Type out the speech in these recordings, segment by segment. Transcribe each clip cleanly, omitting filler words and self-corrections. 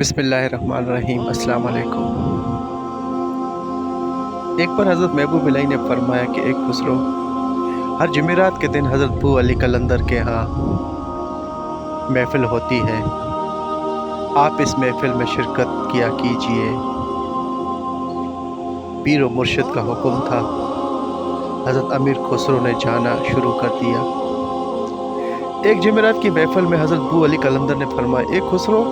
बिस्मिल्लाहिर्रहमानिर्रहीम। अस्सलाम वालेकुम। एक बार हज़रत महबूब इलाही ने फरमाया कि एक खुसरो, हर जुमेरात के दिन हज़रत बू अली कलंदर के यहाँ महफ़िल होती है, आप इस महफ़िल में शिरकत किया कीजिए। पीर व मुर्शिद का हुक्म था। हज़रत अमीर खुसरो ने जाना शुरू कर दिया। एक जुमेरात की महफ़िल में हज़रत बू अली कलंदर ने फरमाया, एक खुसरो,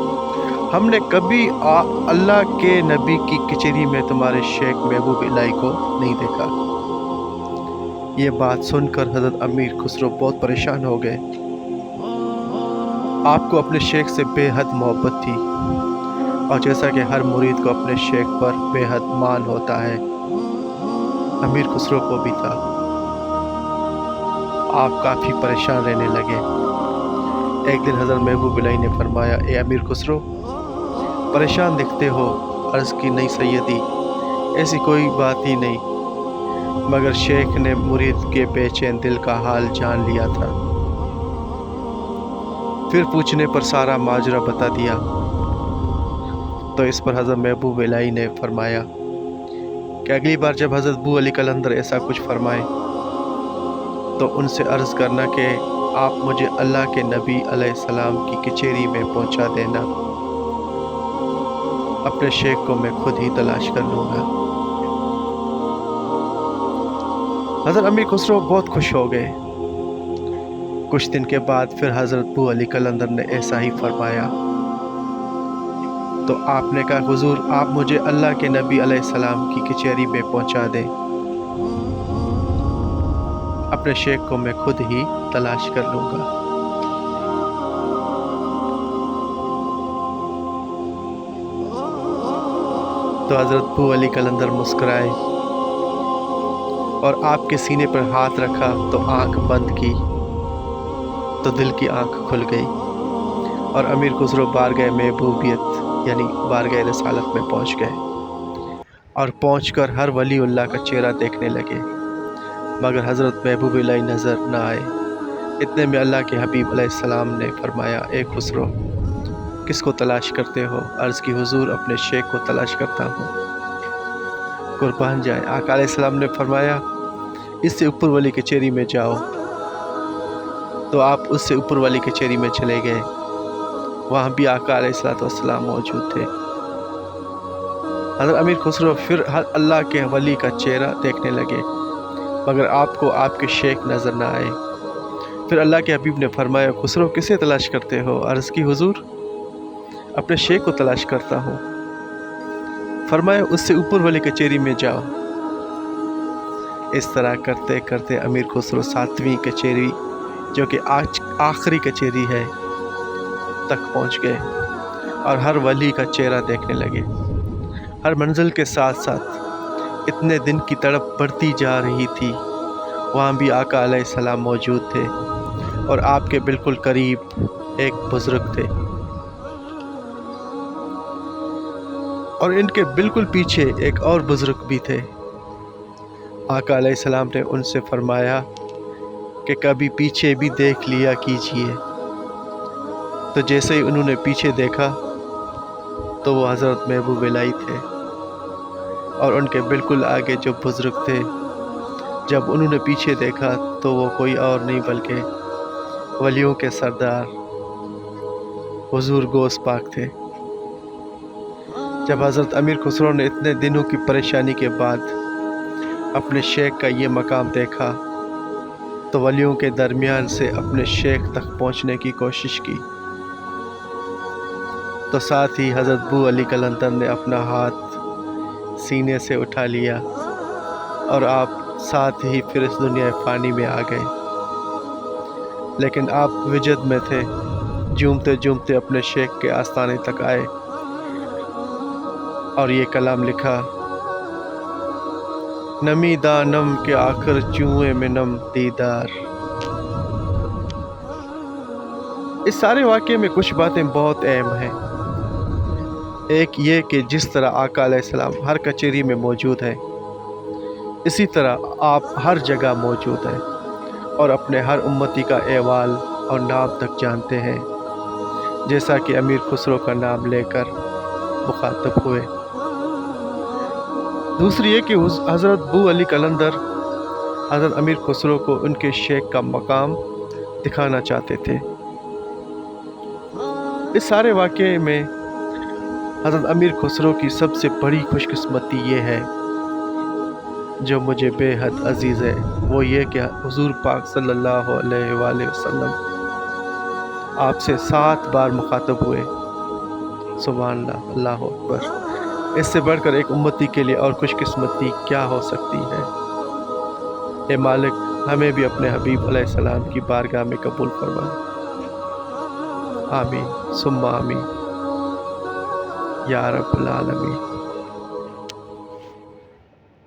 हमने कभी अल्लाह के नबी की कचहरी में तुम्हारे शेख महबूब इलाही को नहीं देखा। ये बात सुनकर हज़रत अमीर खुसरो बहुत परेशान हो गए। आपको अपने शेख से बेहद मोहब्बत थी, और जैसा कि हर मुरीद को अपने शेख पर बेहद मान होता है, अमीर खुसरो को भी था। आप काफ़ी परेशान रहने लगे। एक दिन हज़रत महबूब इलाही ने फरमाया, ए अमीर खुसरो, परेशान दिखते हो। अर्ज़ की, नहीं सैयदी, ऐसी कोई बात ही नहीं, मगर शेख ने मुरीद के बेचैन दिल का हाल जान लिया था। फिर पूछने पर सारा माजरा बता दिया। तो इस पर हज़रत महबूब इलाही ने फरमाया कि अगली बार जब हज़रत बू अली कलंदर ऐसा कुछ फरमाए तो उनसे अर्ज़ करना कि आप मुझे अल्लाह के नबी अलैहिस्सलाम की कचहरी में पहुंचा देना। अपने शेख को मैं खुद ही तलाश कर लूँगा। हज़रत अमीर खुसरो बहुत खुश हो गए। कुछ दिन के बाद फिर हज़रत बू अली कलंदर ने ऐसा ही फरमाया। तो आपने कहा, हुजूर, आप मुझे अल्लाह के नबी अलैहिस्सलाम की कचहरी में पहुंचा दें। अपने शेख को मैं खुद ही तलाश कर लूँगा। तो हज़रत बू अली कलंदर मुस्कुराए और आपके सीने पर हाथ रखा तो आंख बंद की तो दिल की आंख खुल गई, और अमीर खुसरो बारगाह महबूबियत यानी बारगाह रसालत में पहुंच गए, और पहुंचकर हर वलीउल्लाह का चेहरा देखने लगे, मगर हज़रत महबूब इलाही नज़र न आए। इतने में अल्लाह के हबीब अलैहिस्सलाम ने फरमाया, ए खुसरो, किसको तलाश करते हो? अर्ज़ की, हुजूर, अपने शेख को तलाश करता हूँ। कुर्बान जाए। आका अलैहिस्सलाम ने फरमाया, इससे ऊपर वाली कचहरी में जाओ। तो आप उससे ऊपर वाली कचहरी में चले गए। वहाँ भी आका अलैहिस्सलाम मौजूद थे। हज़रत अमीर खुसरो फिर हर अल्लाह के वली का चेहरा देखने लगे, मगर आपको आपके शेख नज़र न आए। फिर अल्लाह के हबीब ने फरमाया, खुसरो, किसे तलाश करते हो? अर्ज़ की, हुजूर, अपने शेख को तलाश करता हूँ। फरमाया, उससे ऊपर वाली कचहरी में जाओ। इस तरह करते करते अमीर खुसरो 7वीं कचहरी, जो कि आज आखिरी कचहरी है, तक पहुँच गए, और हर वली का चेहरा देखने लगे। हर मंजिल के साथ साथ इतने दिन की तड़प बढ़ती जा रही थी। वहाँ भी आका अलैहिस्सलाम मौजूद थे, और आपके बिल्कुल करीब एक बुज़ुर्ग थे, और इनके बिल्कुल पीछे एक और बुज़ुर्ग भी थे। आका अलैहिस्सलाम ने उनसे फरमाया कि कभी पीछे भी देख लिया कीजिए। तो जैसे ही उन्होंने पीछे देखा तो वो हज़रत महबूब इलाही थे, और उनके बिल्कुल आगे जो बुज़ुर्ग थे, जब उन्होंने पीछे देखा तो वो कोई और नहीं बल्कि वलियों के सरदार हुजूर गौस पाक थे। जब हज़रत अमीर खुसरो ने इतने दिनों की परेशानी के बाद अपने शेख का ये मकाम देखा तो वलियों के दरमियान से अपने शेख तक पहुंचने की कोशिश की। तो साथ ही हज़रत बू अली कलंदर ने अपना हाथ सीने से उठा लिया, और आप साथ ही फिर इस दुनिया फ़ानी में आ गए। लेकिन आप विजद में थे। झूमते झूमते अपने शेख के आस्थाने तक आए, और ये कलाम लिखा, नमी दानम के आखिर चूहे में नम दीदार। इस सारे वाक़े में कुछ बातें बहुत अहम हैं। एक ये कि जिस तरह आका अलैहिस्सलाम हर कचहरी में मौजूद है, इसी तरह आप हर जगह मौजूद हैं, और अपने हर उम्मती का अहवाल और नाम तक जानते हैं। जैसा कि अमीर खुसरो का नाम लेकर मुखातब हुए। दूसरी ये कि उस हज़रत बू अली कलंदर हज़रत अमीर खुसरो को उनके शेख का मकाम दिखाना चाहते थे। इस सारे वाक़े में हज़रत अमीर खुसरो की सबसे बड़ी खुशकिस्मती ये है, जो मुझे बेहद अज़ीज़ है, वो ये कि हुज़ूर पाक सल्लल्लाहु अलैहि वसल्लम आपसे 7 बार मुखातब हुए। सुभान अल्लाह, अल्लाहु अकबर। इससे बढ़कर एक उम्मती के लिए और खुशकिस्मती क्या हो सकती है। ए मालिक, हमें भी अपने हबीब अलैहिस्सलाम की बारगाह में कबूल फरमा। आमीन सुम्मा आमीन या रब्बल आलमीन।